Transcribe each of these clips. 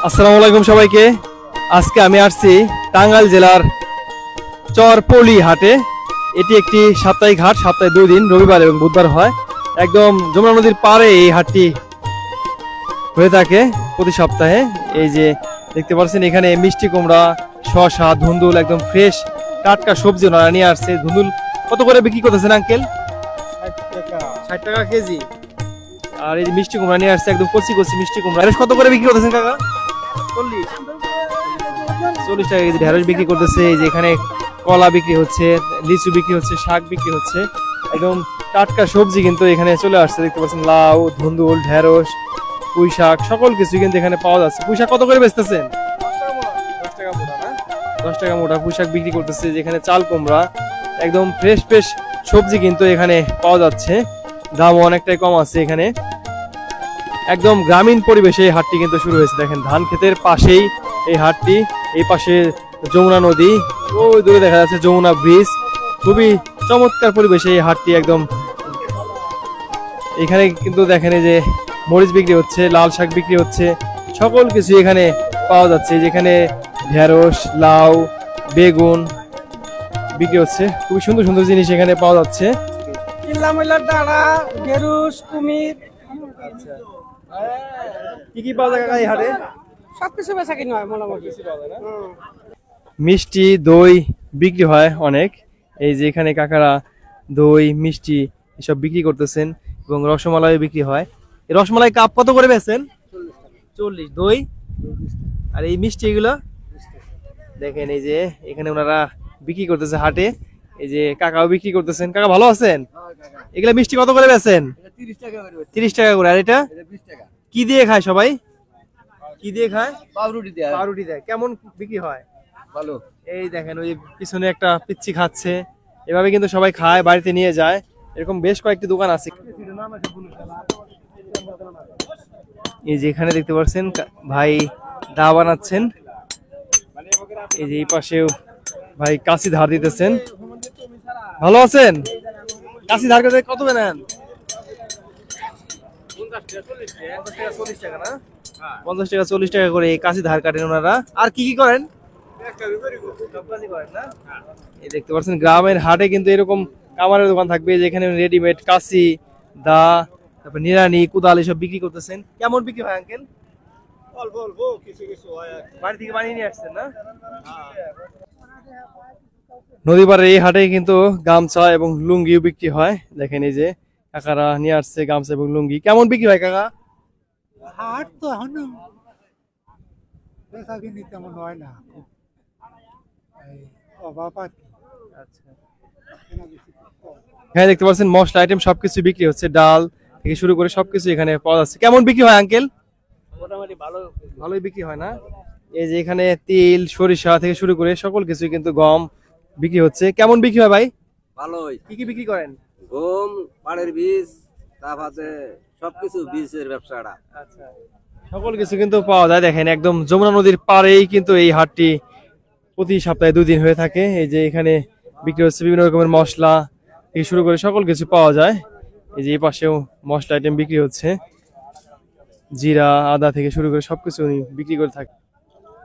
আসসালামু আলাইকুম সবাইকে। আজকে আমি আসছি টাঙ্গাইল জেলার চরপলি হাটে। এটি একটি সাপ্তাহিক হাট, সপ্তাহে 2 দিন, রবিবার এবং বুধবার হয়। একদম যমুনা নদীর পাড়ে এই হাটটি হয়ে থাকে প্রতি সপ্তাহে। এই যে দেখতে পাচ্ছেন এখানে মিষ্টি কুমড়া, শসা, ধুন্দুল, একদম ফ্রেশ টাটকা সবজি ওনারা নিয়ে আসছে। ধুন্দুল কত করে বিক্রি করতেছেন আঙ্কেল? 60 টাকা কেজি। আর এই যে মিষ্টি কুমড়া নিয়ে আসছে, একদম কচি কচি মিষ্টি কুমড়া। ঢেঁড়স কত করে বিক্রি করতেছেন কাকা? 40 টাকা কেজি ঢেঁড়স বিক্রি করতেছে। এই যে এখানে কলা বিক্রি হচ্ছে, লিচু বিক্রি হচ্ছে, শাক বিক্রি হচ্ছে। একদম টাটকা সবজি কিন্তু এখানে চলে আসছে। দেখতে পাচ্ছেন লাউ, ধুন্দুল, ঢেঁড়স, পুঁই শাক, সকল কিছু কিন্তু এখানে পাওয়া যাচ্ছে। পুঁই শাক কত করে বেচতেছেন? 10 টাকা মোটা না? 10 টাকা মোটা পুঁই শাক বিক্রি করতেছে। যেখানে চাল কুমড়া, একদম ফ্রেশ ফ্রেশ সবজি কিন্তু এখানে পাওয়া যাচ্ছে। দাম অনেকটাই কম আছে এখানে। একদম গ্রামীণ পরিবেশে এই হাটটি কিন্তু শুরু হয়েছে। দেখেন ধান ক্ষেতের পাশেই এই হাটটি। এই পাশে যমুনা নদী, ওই দূরে দেখা যাচ্ছে যমুনা ব্রিজ। খুবই চমৎকার পরিবেশে এই হাটটি একদম। এখানে কিন্তু দেখেন এই যে মরিচ বিক্রি হচ্ছে, লাল শাক বিক্রি হচ্ছে, সকল কিছু এখানে পাওয়া যাচ্ছে। যেখানে ঢেঁড়স, লাউ, বেগুন বিক্রি হচ্ছে। খুবই সুন্দর সুন্দর জিনিস এখানে পাওয়া যাচ্ছে। কি কি পাওয়া যায় এই হাটে? সবকিছু বেচা কিনা হয় মোটামুটি। মিষ্টি, দই বিক্রি হয় অনেক। এই যে এখানে কাকারা দই, মিষ্টি এসব বিক্রি করতেছেন এবং রসমালাই বিক্রি হয়। এই রসমালাই কাপ কত করে বেচেন? 40। দই আর এই মিষ্টি এগুলো দেখেন এই যে এখানে ওনারা বিক্রি করতেছে হাটে। এই যে কাকাও বিক্রি করতেছেন। কাকা ভালো আছেন? এগুলা মিষ্টি কত করে বেচেন? 30 টাকা করে। আর এটা কি দিয়ে খায় সবাই? কি দিয়ে খায়? পাউরুটি দেয়। পাউরুটি দেয়। কেমন বিক্রি হয়? ভালো। এই দেখেন ওই পিছনে একটা পিচ্ছি খাচ্ছে। এভাবে কিন্তু সবাই খায়, বাড়িতে নিয়ে যায়। এরকম বেশ কয়েকটি দোকান আছে। এই যে এখানে দেখতে পাচ্ছেন ভাই দা বানাচ্ছেন। এই যে এই পাশেও ভাই কাশি ধার দিতেছেন। ভালো আছেন? কাশি ধার করতে কত নেন? 50 টাকা না? 50 টাকা 40 টাকা করে এই কাশি ধার কাটেন ওনারা। আর কি কি করেন? এই দেখতে পাচ্ছেন গ্রামের হাটে কিন্তু এরকম কামারের দোকান থাকবে, যেখানে রেডিমেড কাশি, দা, তারপর নিড়ানি, কুদাল এসব বিক্রি করতেছেন। কেমন বিক্রি হয় আঙ্কেল? অল্প অল্প কিছু কিছু হয়। বাড়ি থেকে বানিয়ে নিয়ে আসছেন না? নদী পাড়ের এই হাটে কিন্তু গামছা এবং লুঙ্গিও বিক্রি হয়। দেখেন এই যে কাকারা নিয়ে আসছে গামছা এবং লুঙ্গি। কেমন বিক্রি হয় কাকা? হাট তো এখনো বেচা কিনি তেমন হয় না, অভাব আর কি। আচ্ছা, হ্যাঁ দেখতে পাচ্ছেন মশলা আইটেম সবকিছু বিক্রি হচ্ছে। ডাল থেকে শুরু করে সবকিছু এখানে পাওয়া যাচ্ছে। কেমন বিক্রি হয় আঙ্কেল? মোটামুটি ভালো। ভালোই বিক্রি হয় না? এই যে এখানে তিল, সরিষা থেকে শুরু করে সকল কিছু কিন্তু গম বিক্রি হচ্ছে। কেমন বিক্রি হয় ভাই? ভালোই। কি কি বিক্রি করেন? গম, পাড়ের বীজ, তারপরে সবকিছু বীজের ব্যবসাটা। আচ্ছা, সকল কিছু কিন্তু পাওয়া যায়। দেখেন একদম যমুনা নদীর পাড়েই কিন্তু এই হাটটি প্রতি সপ্তাহে 2 দিন হয়ে থাকে। এই যে এখানে বিক্রি হচ্ছে বিভিন্ন রকমের মশলা থেকে শুরু করে সকল কিছু পাওয়া যায়। এই যে এই পাশেও মশলা আইটেম বিক্রি হচ্ছে, জিরা, আদা থেকে শুরু করে সবকিছু উনি বিক্রি করে থাকে।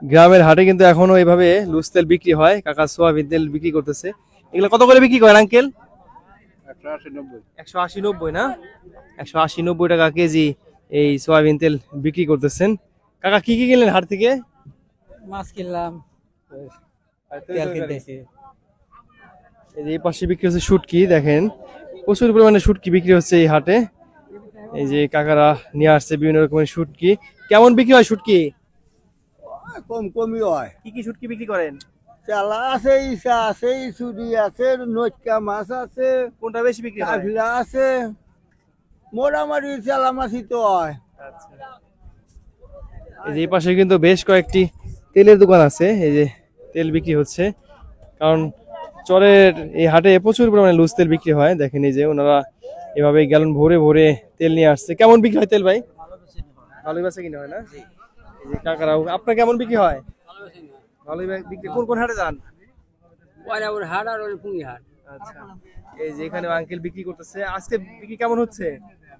গ্রামের হাটে কিন্তু এখনো এইভাবে লুজ তেল বিক্রি হয়। কাকা সোয়াবিন তেল বিক্রি করতেছে। এগুলো কত করে বিক্রি করেন আঙ্কেল? 180-90 না? 180-90 টাকা কেজি এই সোয়াবিন তেল বিক্রি করতেছেন। কাকা কি কি কিনলেন হাট থেকে? মাছ কিনলাম, তেল কিনতেছি। এই যে এই পাশে বিক্রি হচ্ছে শুটকি। দেখেন প্রচুর পরিমাণে শুটকি বিক্রি হচ্ছে এই হাটে। এই যে কাকারা নিয়ে আসছে বিভিন্ন রকমের শুটকি। কেমন বিক্রি হয় শুটকি? কম কমই হয়। কি কি শুটকি বিক্রি করেন? চালা আছে, ইসা আছে, ইসুরি আছে, নটকা মাছ আছে, কোনটা বেশি বিক্রি হয়? কাফিলা আছে, মোটামুটি চালা মাছই তো হয়। আচ্ছা, এই যে এই পাশে কিন্তু বেশ কয়েকটি তেলের দোকান আছে। এই যে তেল বিক্রি হচ্ছে, কারণ চরের এই হাটে প্রচুর পরিমাণে লুজ তেল বিক্রি হয়। দেখেন এই যে ওনারা এভাবে গ্যালন ভরে ভরে তেল নিয়ে আসছে। কেমন বিক্রি হয় তেল ভাই? ভালোই বেচা কিনা হয় না? এই যে কাকারাও। আপনার কেমন বিক্রি হয়? ভালোই বিক্রি। কোন কোন হাটে যান? হাট আর পুঁই হাট। আচ্ছা, এই যে এখানে আঙ্কেল বিক্রি করতেছে। আজকে বিক্রি কেমন হচ্ছে?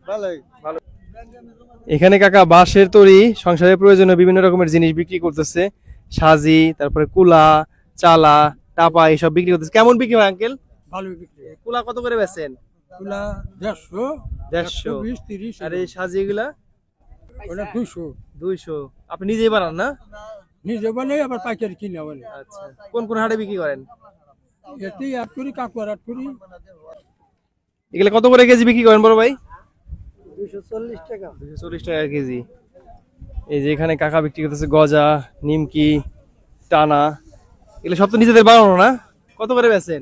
ভালোই। ভালো। এখানে কাকা বাঁশের তৈরি সংসারের প্রয়োজনীয় বিভিন্ন রকমের জিনিস বিক্রি করতেছে, সাজি, তারপরে কুলা, চালা, টাপা এইসব বিক্রি করতেছে। কেমন বিক্রি হয় আঙ্কেল? ভালো বিক্রি। কুলা কত করে বেচেন? ওগুলা 150, 150। 120, 30। আর এই সাজি এগুলা ওটা 200। 200। আপনি নিজেই বানান না? নিজে বানাই আবার পাইকারি কিনে বলে। আচ্ছা, কোন কোন হাটে বিক্রি করেন? এতেই 8 করি, কাকুয়ার 8 করি। এগুলা কত করে কেজি বিক্রি করেন বড় ভাই? 240 টাকা। 240 টাকা কেজি। এই যে এখানে কাকা বিক্রি করতেছে গজা, নিমকি, টানা, এগুলো সব তো নিজেদের বানানো না? কত করে বেচেন?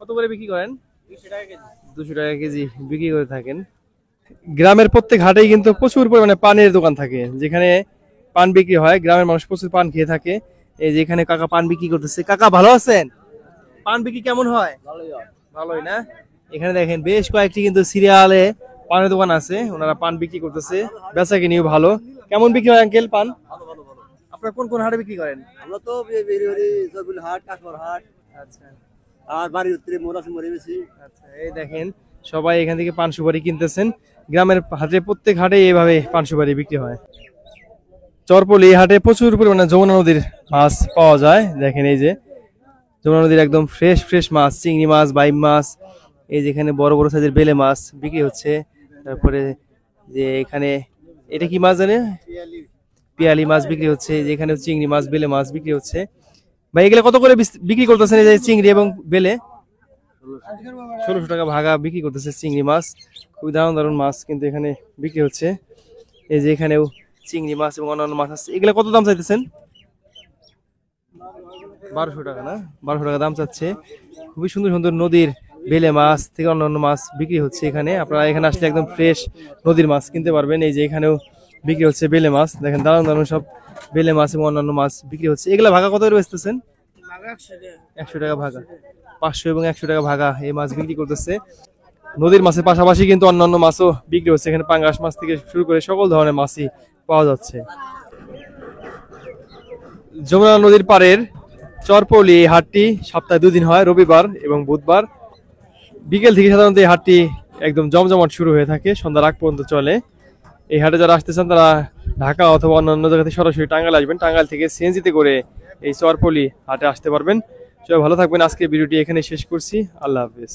কত করে বিক্রি করেন? 200 টাকা কেজি বিক্রি করে থাকেন। গ্রামের প্রত্যেক হাটেই কিন্তু প্রচুর পরিমাণে পানের দোকান থাকে, যেখানে পান বিক্রি হয়। গ্রামের মানুষ প্রচুর পান খেয়ে থাকে। এই যে এখানে কাকা পান বিক্রি করতেছে। কাকা ভালো আছেন? পান বিক্রি কেমন হয়? ভালোই না? এখানে দেখেন বেশ কয়েকটি কিন্তু সিরিয়ালে পানের দোকান আছে, ওনারা পান বিক্রি করতেছে, বেচা কিনিও ভালো। কেমন বিক্রি হয় আঙ্কেল পান? আপনারা কোন কোন হাটে বিক্রি করেন? আমরা তো বেরিয়ে জয়পুর হাট, কাকর হাট, আচ্ছা আর বাড়ির উত্তরে মোরাস মরে বেশি। আচ্ছা, এই দেখেন সবাই এখান থেকে পান সুপারি কিনতেছেন। গ্রামের হাটে প্রত্যেক হাটে এইভাবে পান সুপারি বিক্রি হয়। চরপলি হাটে প্রচুর পরিমাণে যমুনা নদীর মাছ পাওয়া যায়। দেখেন এই যে যমুনা নদীর একদম ফ্রেশ ফ্রেশ মাছ, চিংড়ি মাছ, বাইম মাছ, এই যেখানে বড় বড় সাইজের বেলে মাছ বিক্রি হচ্ছে। তারপরে যে এখানে এটা কি মাছ জানে, পিয়ালি মাছ বিক্রি হচ্ছে। যেখানে চিংড়ি মাছ, বেলে মাছ বিক্রি হচ্ছে। ভাই এগুলো কত করে বিক্রি করতেছেন? এই যে চিংড়ি এবং বেলে 1600 টাকা ভাগা বিক্রি করতেছে চিংড়ি মাছ। খুবই দারুণ দারুণ মাছ কিন্তু এখানে বিক্রি হচ্ছে। এই যে এখানেও চিংড়ি মাছ এবং অন্যান্য মাছ আছে। এগুলো কত দাম চাইতেছেন? 1200 টাকা না? 1200 টাকা দাম চাচ্ছে। খুবই সুন্দর সুন্দর নদীর বেলে মাছ থেকে অন্যান্য মাছ বিক্রি হচ্ছে এখানে। আপনারা এখানে আসলে একদম ফ্রেশ নদীর মাছ কিনতে পারবেন। এই যে এখানেও বিক্রি হচ্ছে বেলে মাছ। দেখেন দারুণ দারুণ সব বেলে মাছ এবং অন্যান্য মাছ বিক্রি হচ্ছে। এগুলা ভাগা কত করে বেচতেছেন? 100 টাকা ভাগা। 500 এবং 100 টাকা ভাগা এই মাছ বিক্রি করতেছে। নদীর মাছের পাশাপাশি কিন্তু অন্যান্য মাছও বিক্রি হচ্ছে এখানে। পাঙ্গাস মাছ থেকে শুরু করে সকল ধরনের মাছই পাওয়া যাচ্ছে। যমুনা নদীর পাড়ের চরপলি এই হাটটি সপ্তাহে 2 দিন হয়, রবিবার এবং বুধবার। বিকেল থেকে সাধারণত এই হাটটি একদম জমজমাট শুরু হয়ে থাকে, সন্ধ্যার আগ পর্যন্ত চলে। এই হাটে যারা আসতে চান তারা ঢাকা অথবা অন্যান্য জায়গা থেকে সরাসরি টাঙ্গাইল আসবেন। টাঙ্গাইল থেকে সিএনজিতে করে এই চরপলি হাটে আসতে পারবেন। সবাই ভালো থাকবেন। আজকে ভিডিওটি এখানে শেষ করছি। আল্লাহ হাফেজ।